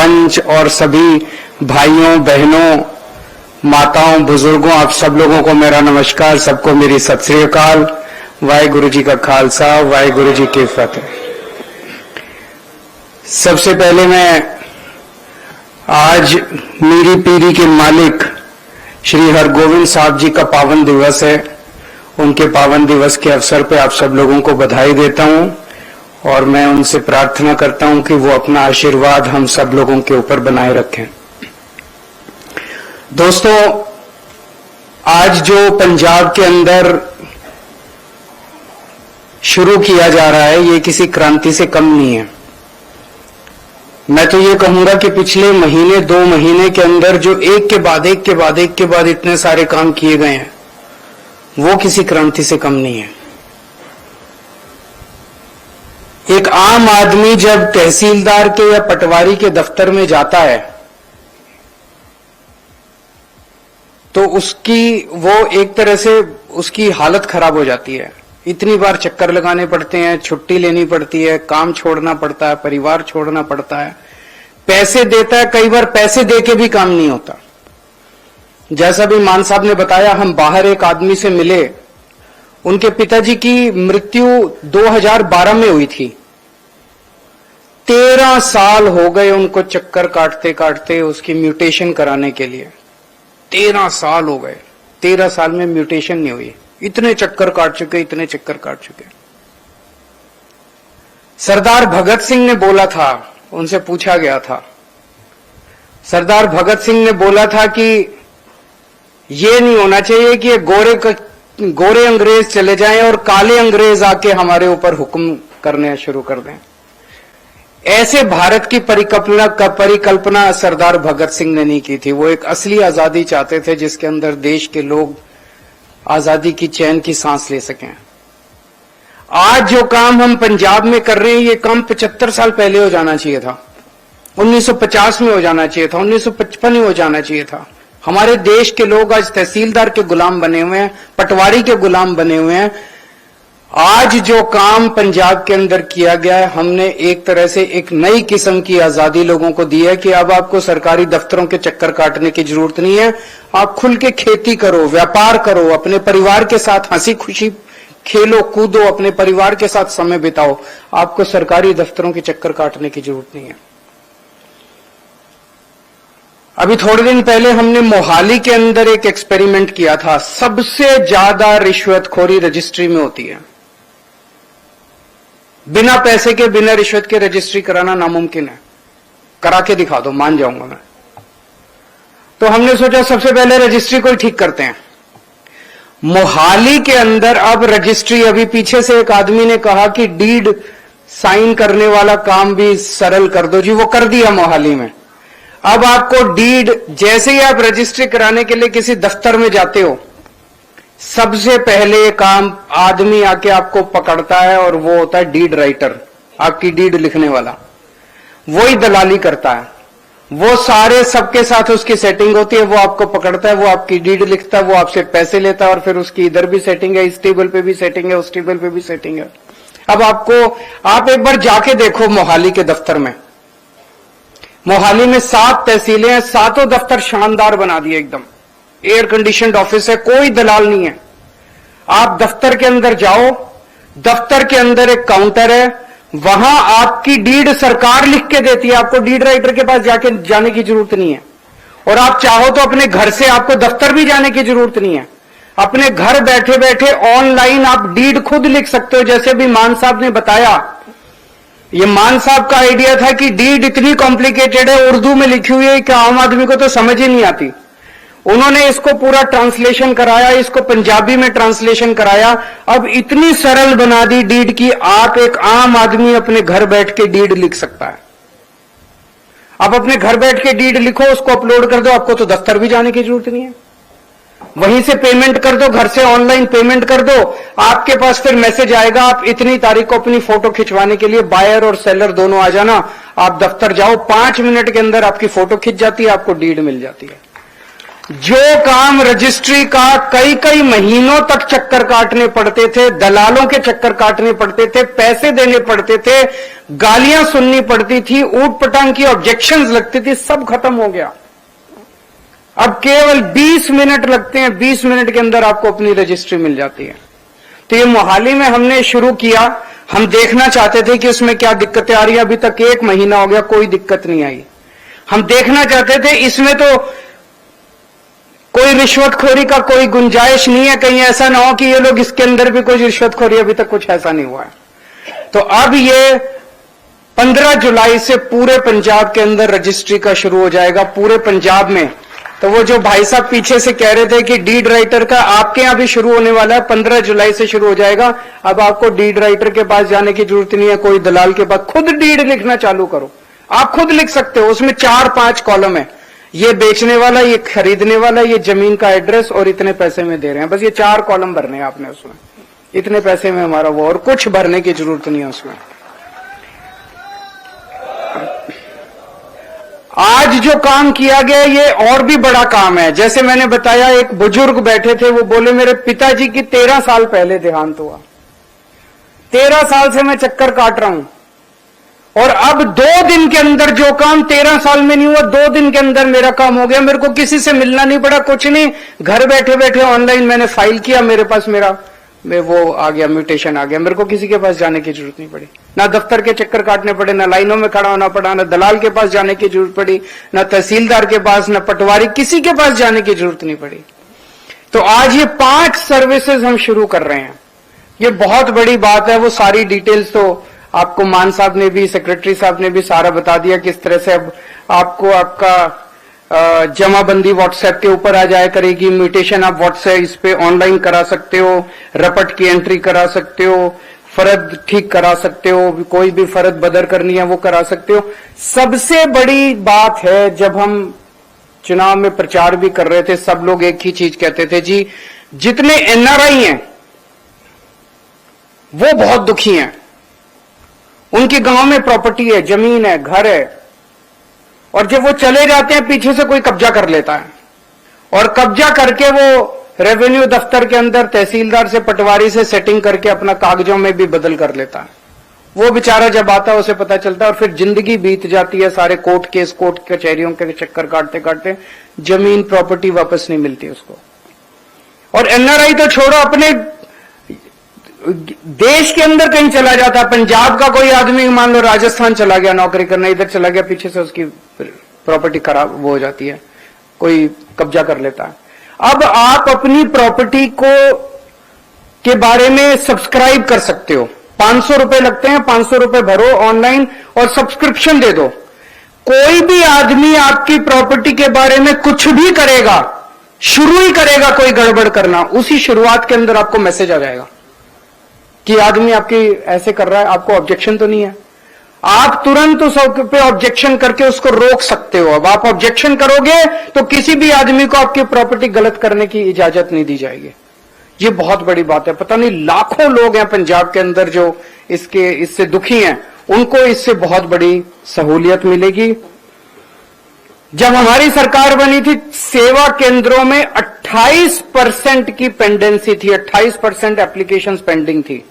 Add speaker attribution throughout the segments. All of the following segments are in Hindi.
Speaker 1: मंच और सभी भाइयों बहनों, माताओं, बुजुर्गों, आप सब लोगों को मेरा नमस्कार, सबको मेरी सत श्री अकाल। वाहेगुरु जी का खालसा, वाहेगुरु जी की फतेह। सबसे पहले मैं आज मीरी पीरी के मालिक श्री हरगोविंद साहब जी का पावन दिवस है। उनके पावन दिवस के अवसर पर आप सब लोगों को बधाई देता हूं और मैं उनसे प्रार्थना करता हूं कि वो अपना आशीर्वाद हम सब लोगों के ऊपर बनाए रखें। दोस्तों, आज जो पंजाब के अंदर शुरू किया जा रहा है, ये किसी क्रांति से कम नहीं है। मैं तो ये कहूंगा कि पिछले महीने 2 महीने के अंदर जो एक के बाद इतने सारे काम किए गए हैं, वो किसी क्रांति से कम नहीं है। एक आम आदमी जब तहसीलदार के या पटवारी के दफ्तर में जाता है तो वो एक तरह से उसकी हालत खराब हो जाती है। इतनी बार चक्कर लगाने पड़ते हैं, छुट्टी लेनी पड़ती है, काम छोड़ना पड़ता है, परिवार छोड़ना पड़ता है, पैसे देता है, कई बार पैसे देके भी काम नहीं होता। जैसा भी मान साहब ने बताया, हम बाहर एक आदमी से मिले, उनके पिताजी की मृत्यु 2012 में हुई थी। 13 साल हो गए उनको चक्कर काटते काटते उसकी म्यूटेशन कराने के लिए। 13 साल हो गए, 13 साल में म्यूटेशन नहीं हुई। इतने चक्कर काट चुके। सरदार भगत सिंह ने बोला था, उनसे पूछा गया था, सरदार भगत सिंह ने बोला था कि ये नहीं होना चाहिए कि गोरे अंग्रेज चले जाएं और काले अंग्रेज आके हमारे ऊपर हुक्म करने शुरू कर दें। ऐसे भारत की परिकल्पना सरदार भगत सिंह ने नहीं की थी। वो एक असली आजादी चाहते थे जिसके अंदर देश के लोग आजादी की चैन की सांस ले सकें। आज जो काम हम पंजाब में कर रहे हैं, ये काम 75 साल पहले हो जाना चाहिए था। 1950 में हो जाना चाहिए था, 1955 में हो जाना चाहिए था। हमारे देश के लोग आज तहसीलदार के गुलाम बने हुए हैं, पटवारी के गुलाम बने हुए हैं। आज जो काम पंजाब के अंदर किया गया है, हमने एक तरह से एक नई किस्म की आजादी लोगों को दी है कि अब आपको सरकारी दफ्तरों के चक्कर काटने की जरूरत नहीं है। आप खुल के खेती करो, व्यापार करो, अपने परिवार के साथ हंसी खुशी खेलो कूदो, अपने परिवार के साथ समय बिताओ। आपको सरकारी दफ्तरों के चक्कर काटने की जरूरत नहीं है। अभी थोड़े दिन पहले हमने मोहाली के अंदर एक एक्सपेरिमेंट किया था। सबसे ज्यादा रिश्वतखोरी रजिस्ट्री में होती है। बिना पैसे के, बिना रिश्वत के रजिस्ट्री कराना नामुमकिन है। करा के दिखा दो, मान जाऊंगा मैं। तो हमने सोचा सबसे पहले रजिस्ट्री को ही ठीक करते हैं। मोहाली के अंदर अब रजिस्ट्री, अभी पीछे से एक आदमी ने कहा कि डीड साइन करने वाला काम भी सरल कर दो जी, वो कर दिया मोहाली में। अब आपको डीड, जैसे ही आप रजिस्ट्री कराने के लिए किसी दफ्तर में जाते हो, सबसे पहले काम आदमी आके आपको पकड़ता है और वो होता है डीड राइटर, आपकी डीड लिखने वाला। वो ही दलाली करता है। वो सारे सबके साथ उसकी सेटिंग होती है। वो आपको पकड़ता है, वो आपकी डीड लिखता है, वो आपसे पैसे लेता है और फिर उसकी इधर भी सेटिंग है, इस टेबल पे भी सेटिंग है, उस टेबल पे भी सेटिंग है। अब आप एक बार जाके देखो मोहाली के दफ्तर में। मोहाली में 7 तहसीलें हैं, 7 दफ्तर शानदार बना दिए, एकदम एयर कंडीशनड ऑफिस है, कोई दलाल नहीं है। आप दफ्तर के अंदर जाओ, दफ्तर के अंदर एक काउंटर है, वहां आपकी डीड सरकार लिख के देती है। आपको डीड राइटर के पास जाने की जरूरत नहीं है। और आप चाहो तो अपने घर से, आपको दफ्तर भी जाने की जरूरत नहीं है। अपने घर बैठे बैठे ऑनलाइन आप डीड खुद लिख सकते हो। जैसे भी मान साहब ने बताया, ये मान साहब का आइडिया था कि डीड इतनी कॉम्प्लिकेटेड है, उर्दू में लिखी हुई है कि आम आदमी को तो समझ ही नहीं आती। उन्होंने इसको पूरा ट्रांसलेशन कराया, इसको पंजाबी में ट्रांसलेशन कराया। अब इतनी सरल बना दी डीड की, आप एक आम आदमी अपने घर बैठ के डीड लिख सकता है। आप अपने घर बैठ के डीड लिखो, उसको अपलोड कर दो, आपको तो दफ्तर भी जाने की जरूरत नहीं है। वहीं से पेमेंट कर दो, घर से ऑनलाइन पेमेंट कर दो। आपके पास फिर मैसेज आएगा, आप इतनी तारीख को अपनी फोटो खिंचवाने के लिए बायर और सेलर दोनों आ जाना। आप दफ्तर जाओ, 5 मिनट के अंदर आपकी फोटो खिंच जाती है, आपको डीड मिल जाती है। जो काम रजिस्ट्री का कई कई महीनों तक चक्कर काटने पड़ते थे, दलालों के चक्कर काटने पड़ते थे, पैसे देने पड़ते थे, गालियां सुननी पड़ती थी, ऊट पटांग की ऑब्जेक्शंस लगती थी, सब खत्म हो गया। अब केवल 20 मिनट लगते हैं, 20 मिनट के अंदर आपको अपनी रजिस्ट्री मिल जाती है। तो ये मोहाली में हमने शुरू किया। हम देखना चाहते थे कि उसमें क्या दिक्कतें आ रही है। अभी तक 1 महीना हो गया, कोई दिक्कत नहीं आई। हम देखना चाहते थे इसमें तो कोई रिश्वतखोरी का कोई गुंजाइश नहीं है, कहीं ऐसा ना हो कि ये लोग इसके अंदर भी कोई रिश्वतखोरी, अभी तक कुछ ऐसा नहीं हुआ है। तो अब ये 15 जुलाई से पूरे पंजाब के अंदर रजिस्ट्री का शुरू हो जाएगा, पूरे पंजाब में। तो वो जो भाई साहब पीछे से कह रहे थे कि डीड राइटर का आपके यहां भी शुरू होने वाला है, 15 जुलाई से शुरू हो जाएगा। अब आपको डीड राइटर के पास जाने की जरूरत नहीं है, कोई दलाल के पास, खुद डीड लिखना चालू करो। आप खुद लिख सकते हो, उसमें 4-5 कॉलम है, ये बेचने वाला, ये खरीदने वाला, ये जमीन का एड्रेस और इतने पैसे में दे रहे हैं। बस ये 4 कॉलम भरने हैं आपने उसमें, इतने पैसे में हमारा वो, और कुछ भरने की जरूरत नहीं है उसमें। आज जो काम किया गया ये और भी बड़ा काम है। जैसे मैंने बताया, एक बुजुर्ग बैठे थे, वो बोले मेरे पिताजी की 13 साल पहले देहांत हुआ, 13 साल से मैं चक्कर काट रहा हूं, और अब 2 दिन के अंदर जो काम 13 साल में नहीं हुआ, 2 दिन के अंदर मेरा काम हो गया। मेरे को किसी से मिलना नहीं पड़ा, कुछ नहीं, घर बैठे बैठे ऑनलाइन मैंने फाइल किया, मेरे पास मेरा वो आ गया, म्यूटेशन आ गया। मेरे को किसी के पास जाने की जरूरत नहीं पड़ी, ना दफ्तर के चक्कर काटने पड़े, ना लाइनों में खड़ा होना पड़ा, ना दलाल के पास जाने की जरूरत पड़ी, ना तहसीलदार के पास, ना पटवारी, किसी के पास जाने की जरूरत नहीं पड़ी। तो आज ये 5 सर्विसेज हम शुरू कर रहे हैं, ये बहुत बड़ी बात है। वो सारी डिटेल्स तो आपको मान साहब ने भी, सेक्रेटरी साहब ने भी सारा बता दिया, किस तरह से अब आपको आपका जमाबंदी व्हाट्सएप के ऊपर आ जाया करेगी, म्यूटेशन आप व्हाट्सएप इस पे ऑनलाइन करा सकते हो, रपट की एंट्री करा सकते हो, फर्द ठीक करा सकते हो, कोई भी फर्द बदर करनी है वो करा सकते हो। सबसे बड़ी बात है, जब हम चुनाव में प्रचार भी कर रहे थे, सब लोग एक ही चीज कहते थे, जी जितने एनआरआई हैं वो बहुत दुखी हैं, उनके गांव में प्रॉपर्टी है, जमीन है, घर है, और जब वो चले जाते हैं पीछे से कोई कब्जा कर लेता है, और कब्जा करके वो रेवेन्यू दफ्तर के अंदर तहसीलदार से, पटवारी से सेटिंग करके अपना कागजों में भी बदल कर लेता है। वो बेचारा जब आता है उसे पता चलता है, और फिर जिंदगी बीत जाती है, सारे कोर्ट केस, कोर्ट कचहरियों के चक्कर काटते काटते जमीन प्रॉपर्टी वापस नहीं मिलती उसको। और एनआरआई तो छोड़ो, अपने देश के अंदर कहीं चला जाता है, पंजाब का कोई आदमी मान लो राजस्थान चला गया नौकरी करने, इधर चला गया, पीछे से उसकी प्रॉपर्टी खराब वो हो जाती है, कोई कब्जा कर लेता है। अब आप अपनी प्रॉपर्टी को के बारे में सब्सक्राइब कर सकते हो, 500 रुपए लगते हैं, 500 रुपए भरो ऑनलाइन और सब्सक्रिप्शन दे दो। कोई भी आदमी आपकी प्रॉपर्टी के बारे में कुछ भी करेगा, शुरू ही करेगा कोई गड़बड़ करना, उसी शुरुआत के अंदर आपको मैसेज आ जाएगा कि आदमी आपकी ऐसे कर रहा है, आपको ऑब्जेक्शन तो नहीं है, आप तुरंत उस पे ऑब्जेक्शन करके उसको रोक सकते हो। अब आप ऑब्जेक्शन करोगे तो किसी भी आदमी को आपकी प्रॉपर्टी गलत करने की इजाजत नहीं दी जाएगी। ये बहुत बड़ी बात है। पता नहीं लाखों लोग हैं पंजाब के अंदर जो इससे दुखी हैं, उनको इससे बहुत बड़ी सहूलियत मिलेगी। जब हमारी सरकार बनी थी, सेवा केंद्रों में 28% की पेंडेंसी थी, 28% एप्लीकेशंस पेंडिंग थी,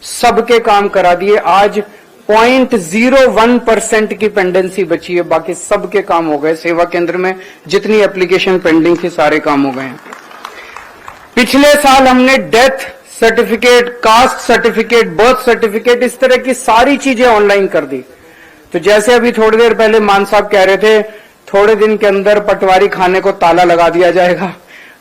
Speaker 1: सबके काम करा दिए। आज 0.01% की पेंडेंसी बची है, बाकी सबके काम हो गए। सेवा केंद्र में जितनी एप्लीकेशन पेंडिंग थी सारे काम हो गए हैं। पिछले साल हमने death certificate, caste certificate, birth certificate, इस तरह की सारी चीजें ऑनलाइन कर दी। तो जैसे अभी थोड़ी देर पहले मान साहब कह रहे थे, थोड़े दिन के अंदर पटवारी खाने को ताला लगा दिया जाएगा।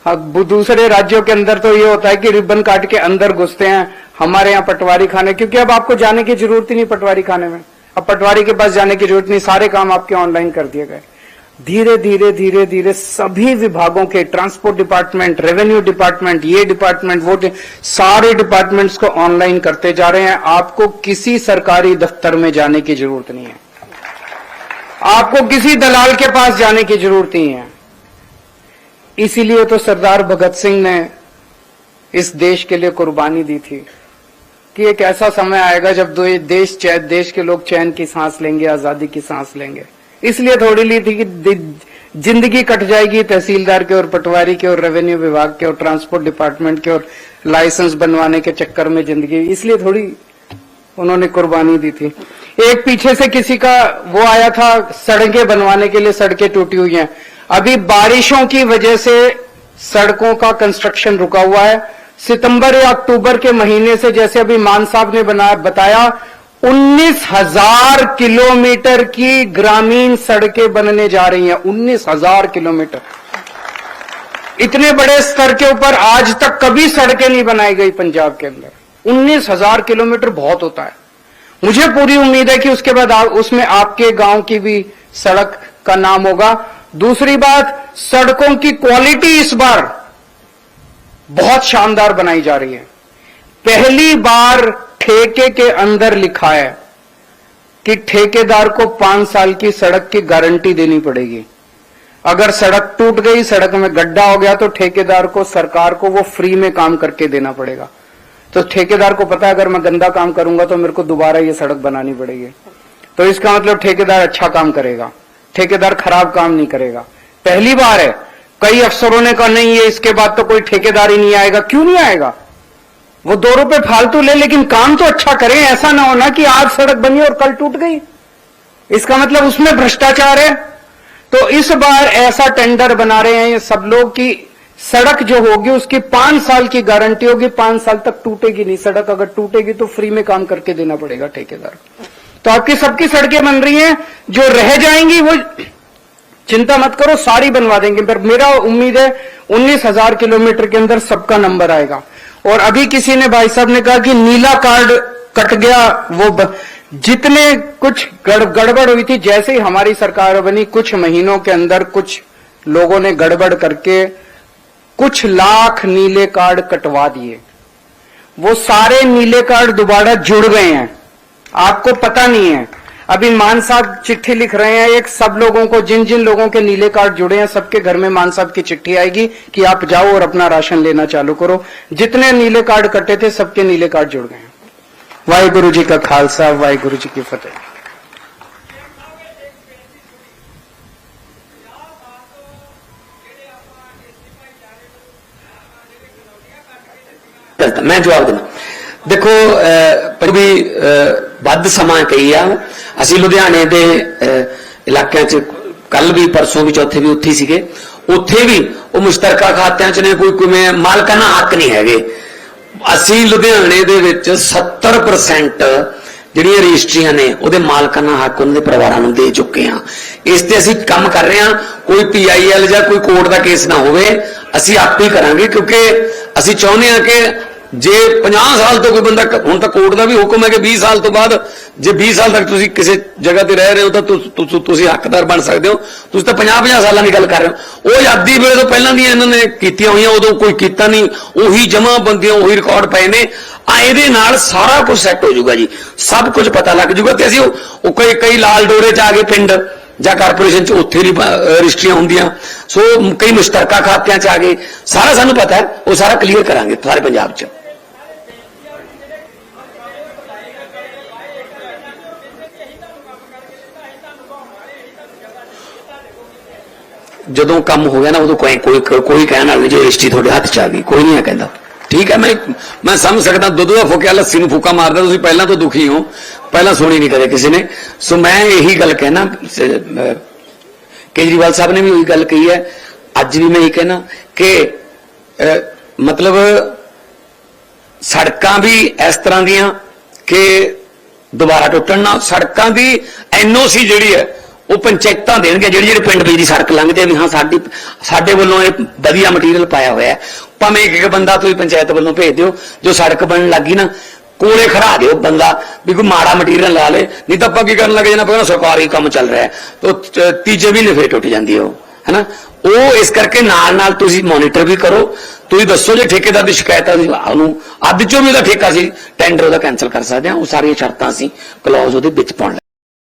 Speaker 1: अब दूसरे राज्यों के अंदर तो ये होता है कि रिबन काट के अंदर घुसते हैं, हमारे यहाँ पटवारी खाने, क्योंकि अब आपको जाने की जरूरत ही नहीं पटवारी खाने में, अब पटवारी के पास जाने की जरूरत नहीं, सारे काम आपके ऑनलाइन कर दिए गए। धीरे धीरे धीरे धीरे सभी विभागों के, ट्रांसपोर्ट डिपार्टमेंट, रेवेन्यू डिपार्टमेंट, ये डिपार्टमेंट, वो सारे डिपार्टमेंट्स को ऑनलाइन करते जा रहे हैं। आपको किसी सरकारी दफ्तर में जाने की जरूरत नहीं है, आपको किसी दलाल के पास जाने की जरूरत नहीं है। इसीलिए तो सरदार भगत सिंह ने इस देश के लिए कुर्बानी दी थी कि एक ऐसा समय आएगा जब देश के लोग चैन की सांस लेंगे, आजादी की सांस लेंगे। इसलिए थोड़ी ली थी कि जिंदगी कट जाएगी तहसीलदार के और पटवारी के और रेवेन्यू विभाग के और ट्रांसपोर्ट डिपार्टमेंट के और लाइसेंस बनवाने के चक्कर में जिंदगी, इसलिए थोड़ी उन्होंने कुर्बानी दी थी। एक पीछे से किसी का वो आया था सड़कें बनवाने के लिए, सड़कें टूटी हुई हैं। अभी बारिशों की वजह से सड़कों का कंस्ट्रक्शन रुका हुआ है। सितंबर या अक्टूबर के महीने से, जैसे अभी मान साहब ने बताया, 19,000 किलोमीटर की ग्रामीण सड़कें बनने जा रही हैं। 19,000 किलोमीटर, इतने बड़े स्तर के ऊपर आज तक कभी सड़कें नहीं बनाई गई पंजाब के अंदर। 19,000 किलोमीटर बहुत होता है। मुझे पूरी उम्मीद है कि उसके बाद उसमें आपके गांव की भी सड़क का नाम होगा। दूसरी बात, सड़कों की क्वालिटी इस बार बहुत शानदार बनाई जा रही है। पहली बार ठेके के अंदर लिखा है कि ठेकेदार को 5 साल की सड़क की गारंटी देनी पड़ेगी। अगर सड़क टूट गई, सड़क में गड्ढा हो गया, तो ठेकेदार को, सरकार को वो फ्री में काम करके देना पड़ेगा। तो ठेकेदार को पता है अगर मैं गंदा काम करूंगा तो मेरे को दोबारा ये सड़क बनानी पड़ेगी। तो इसका मतलब ठेकेदार अच्छा काम करेगा, ठेकेदार खराब काम नहीं करेगा। पहली बार है। कई अफसरों ने कहा नहीं, ये इसके बाद तो कोई ठेकेदार ही नहीं आएगा। क्यों नहीं आएगा? वो 2 रुपए फालतू ले, लेकिन काम तो अच्छा करें। ऐसा ना होना कि आज सड़क बनी और कल टूट गई, इसका मतलब उसमें भ्रष्टाचार है। तो इस बार ऐसा टेंडर बना रहे हैं ये सब लोग कि सड़क जो होगी उसकी 5 साल की गारंटी होगी। 5 साल तक टूटेगी नहीं सड़क। अगर टूटेगी तो फ्री में काम करके देना पड़ेगा ठेकेदार। तो आपकी सबकी सड़कें बन रही हैं, जो रह जाएंगी वो चिंता मत करो, सारी बनवा देंगे। पर मेरा उम्मीद है 19,000 किलोमीटर के अंदर सबका नंबर आएगा। और अभी किसी ने, भाई साहब ने कहा कि नीला कार्ड कट गया, वो जितने कुछ गड़बड़ हुई थी, जैसे ही हमारी सरकार बनी कुछ महीनों के अंदर कुछ लोगों ने गड़बड़ करके कुछ लाख नीले कार्ड कटवा दिए। वो सारे नीले कार्ड दोबारा जुड़ गए हैं, आपको पता नहीं है। अभी मान साहब चिट्ठी लिख रहे हैं एक, सब लोगों को, जिन जिन लोगों के नीले कार्ड जुड़े हैं सबके घर में मान साहब की चिट्ठी आएगी कि आप जाओ और अपना राशन लेना चालू करो। जितने नीले कार्ड कटे थे सबके नीले कार्ड जुड़ गए हैं। वाहिगुरु जी का खालसा, वाहिगुरु जी की फतेह।
Speaker 2: मैं जवाब देना। देखो भी ਵੱਧ ਸਮਾਂ ਕਹੀ ਆ, ਅਸੀਂ ਲੁਧਿਆਣੇ ਦੇ ਇਲਾਕਿਆਂ 'ਚ ਕੱਲ ਵੀ ਪਰਸੋਂ ਵੀ ਚੌਥੇ ਵੀ ਉੱਥੇ ਸੀਗੇ। ਉੱਥੇ ਵੀ ਉਹ ਮੁਸ਼ਤਰਕਾ ਖਾਤਿਆਂ 'ਚ ਨੇ, ਕੋਈ ਮਾਲਕਾਨਾ ਹੱਕ ਨਹੀਂ ਹੈਗੇ। ਅਸੀਂ ਲੁਧਿਆਣੇ ਦੇ ਵਿੱਚ 70% ਜਿਹੜੀਆਂ ਰਜਿਸਟਰੀਆਂ ਨੇ ਉਹਦੇ ਮਾਲਕਾਨਾ ਹੱਕ ਉਹਨਾਂ ਦੇ ਪਰਿਵਾਰਾਂ ਨੂੰ ਦੇ ਚੁੱਕੇ ਆ। ਇਸ ਤੇ ਅਸੀਂ ਕੰਮ ਕਰ ਰਹੇ ਹਾਂ। ਕੋਈ PIL ਜਾਂ ਕੋਈ ਕੋਰਟ ਦਾ ਕੇਸ ਨਾ ਹੋਵੇ, ਅਸੀਂ ਆਪੇ ਹੀ ਕਰਾਂਗੇ, ਕਿਉਂਕਿ ਅਸੀਂ ਚਾਹੁੰਦੇ ਹਾਂ ਕਿ ਜੇ 50 ਸਾਲ ਤੋਂ ਕੋਈ ਬੰਦਾ, ਹੁਣ ਤਾਂ ਕੋਰਟ ਦਾ ਵੀ ਹੁਕਮ ਹੈ ਕਿ 20 ਸਾਲ ਤੋਂ ਬਾਅਦ, ਜੇ 20 ਸਾਲ ਤੱਕ ਤੁਸੀਂ ਕਿਸੇ ਜਗ੍ਹਾ ਤੇ ਰਹਿ ਰਹੇ ਹੋ ਤਾਂ ਤੁਸੀਂ ਹੱਕਦਾਰ ਬਣ ਸਕਦੇ ਹੋ। ਤੁਸੀਂ ਤਾਂ 50-50 ਸਾਲਾਂ ਦੀ ਗੱਲ ਕਰ ਰਹੇ ਹੋ। ਉਹ ਆਜ਼ਾਦੀ ਵੇਲੇ ਤੋਂ ਪਹਿਲਾਂ ਦੀਆਂ ਇਹਨਾਂ ਨੇ ਕੀਤੀਆਂ ਹੋਈਆਂ, ਉਦੋਂ ਕੋਈ ਕੀਤਾ ਨਹੀਂ। ਉਹੀ ਜਮਾਬੰਦੀਆਂ, ਉਹੀ ਰਿਕਾਰਡ ਪਏ ਨੇ। ਇਹਦੇ ਨਾਲ ਸਾਰਾ ਕੁਝ ਸੈੱਟ ਹੋ ਜਾਊਗਾ ਜੀ, ਸਭ ਕੁਝ ਪਤਾ ਲੱਗ ਜਾਊਗਾ। ਤੇ ਅਸੀਂ ਉਹ ਕਈ ਲਾਲ ਡੋਰੇ 'ਚ ਆ ਗਏ ਪਿੰਡ ਜਾਂ ਕਾਰਪੋਰੇਸ਼ਨ 'ਚ, ਉੱਥੇ ਨਹੀਂ ਰਜਿਸਟਰੀਆਂ ਹੁੰਦੀਆਂ। ਸੋ ਕਈ ਮੁਸ਼ਤਰਕਾ ਖਾਤਿਆਂ 'ਚ ਆ ਗਏ। ਸਾਰਾ ਸਾਨੂੰ ਪਤਾ ਹੈ, ਉਹ ਸਾਰਾ ਕਲੀਅਰ ਕਰਾਂਗੇ ਸਾਰੇ ਪੰਜਾਬ 'ਚ। ਜਦੋਂ ਕੰਮ ਹੋ ਗਿਆ ਨਾ, ਉਦੋਂ ਕੋਈ ਕਹਿਣ ਵਾਲਾ ਨਹੀਂ ਜੋ ਰਜਿਸਟਰੀ ਤੁਹਾਡੇ ਹੱਥ 'ਚ ਆ ਗਈ, ਕੋਈ ਨਹੀਂ ਕਹਿੰਦਾ। ਠੀਕ ਹੈ, ਮੈਂ ਸਮਝ ਸਕਦਾ। ਦੁੱਧ ਦਾ ਫੁੱਕਿਆ ਲੱਸੀ ਨੂੰ ਫੂਕਾ ਮਾਰਦਾ। ਤੁਸੀਂ ਪਹਿਲਾਂ ਤੋਂ ਦੁਖੀ ਹੋ, ਪਹਿਲਾਂ ਸੁਣੀ ਨਹੀਂ ਕਦੇ ਕਿਸੇ ਨੇ। ਸੋ ਮੈਂ ਇਹੀ ਗੱਲ ਕਹਿਣਾ, ਕੇਜਰੀਵਾਲ ਸਾਹਿਬ ਨੇ ਵੀ ਉਹੀ ਗੱਲ ਕਹੀ ਹੈ, ਅੱਜ ਵੀ ਮੈਂ ਇਹ ਕਹਿਣਾ ਕਿ ਮਤਲਬ ਸੜਕਾਂ ਵੀ ਇਸ ਤਰ੍ਹਾਂ ਦੀਆਂ ਕਿ ਦੁਬਾਰਾ ਟੁੱਟਣ ਨਾ। ਸੜਕਾਂ ਦੀ NOC ਜਿਹੜੀ ਹੈ ਉਹ ਪੰਚਾਇਤਾਂ ਦੇਣਗੇ, ਜਿਹੜੇ ਪਿੰਡ ਵਿੱਚ ਦੀ ਸੜਕ ਲੰਘਦੇ ਵੀ ਹਾਂ ਸਾਡੇ ਵੱਲੋਂ ਇਹ ਵਧੀਆ ਮਟੀਰੀਅਲ ਪਾਇਆ ਹੋਇਆ ਹੈ। ਭਾਵੇਂ ਇੱਕ ਬੰਦਾ ਤੁਸੀਂ ਪੰਚਾਇਤ ਵੱਲੋਂ ਭੇਜ ਦਿਓ, ਜੋ ਸੜਕ ਬਣਨ ਲੱਗੀ ਨਾ ਕੋਲੇ ਖੜਾ ਦਿਓ ਬੰਦਾ, ਵੀ ਕੋਈ ਮਾੜਾ ਮਟੀਰੀਅਲ ਲਾ ਲੇ। ਨਹੀਂ ਤਾਂ ਆਪਾਂ ਕੀ ਕਰਨ ਲੱਗੇ, ਜਨਾ ਪਹਿਲਾਂ ਸਰਕਾਰੀ ਕੰਮ ਚੱਲ ਰਿਹਾ ਤਾਂ ਤੀਜੇ ਮਹੀਨੇ ਫੇਰ ਟੁੱਟ ਜਾਂਦੀ ਉਹ, ਹੈਨਾ। ਉਹ ਇਸ ਕਰਕੇ ਨਾਲ ਤੁਸੀਂ ਮੋਨੀਟਰ ਵੀ ਕਰੋ। ਤੁਸੀਂ ਦੱਸੋ ਜੇ ਠੇਕੇਦਾਰ ਦੀ ਸ਼ਿਕਾਇਤ ਆ, ਉਹਨੂੰ ਅੱਧ ਚੋਂ ਵੀ ਉਹਦਾ ਠੇਕਾ ਸੀ ਟੈਂਡਰ ਉਹਦਾ ਕੈਂਸਲ ਕਰ ਸਕਦੇ ਹਾਂ। ਉਹ ਸਾਰੀਆਂ ਸ਼ਰਤਾਂ ਅਸੀਂ ਕਲੌਜ਼ ਉਹਦੇ ਵਿੱਚ ਪਾਉਣ